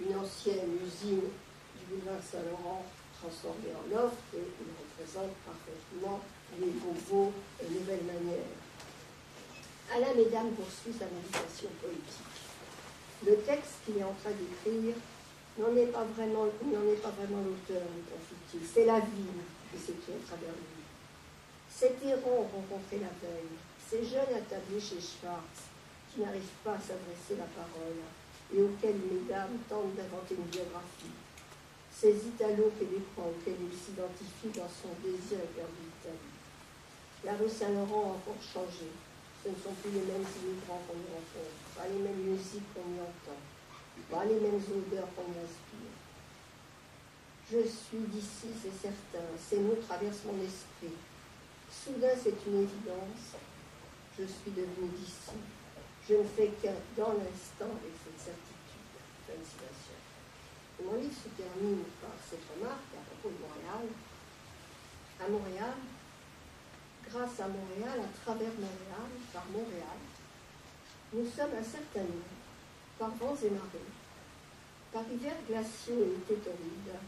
une ancienne usine du boulevard Saint-Laurent transformée en loft, et il représente parfaitement les bobos et les nouvelles manières. Alain Mesdames poursuit sa méditation poétique. Le texte qu'il est en train d'écrire n'en est pas vraiment l'auteur, lui confie-t-il. C'est la ville qui s'écrit à travers lui. Cet errant rencontré la veille, ces jeunes attablés chez Schwartz, qui n'arrivent pas à s'adresser la parole, et auxquels Mesdames tentent d'inventer une biographie. Ces Italo-Québécois auxquels il s'identifie dans son désir éperdu d'Italie. La rue Saint-Laurent a encore changé. Ce ne sont plus les mêmes immigrants qu'on y rencontre, pas les mêmes musiques qu'on y entend, pas les mêmes odeurs qu'on y inspire. Je suis d'ici, c'est certain. Ces mots traversent mon esprit. Soudain, c'est une évidence. Je suis devenue d'ici. Je ne fais qu'un dans l'instant avec cette certitude. Fin de citation. Mon livre se termine par cette remarque à propos de Montréal. À Montréal, grâce à Montréal, à travers Montréal, par Montréal, nous sommes un certain nombre, par vents et marées, par hivers glaciaux et étés torrides,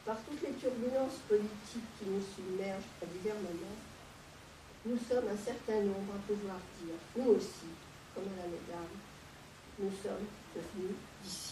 par toutes les turbulences politiques qui nous submergent à divers moments, nous sommes un certain nombre à pouvoir dire, nous aussi, comme à la Mesdames, nous sommes devenus d'ici.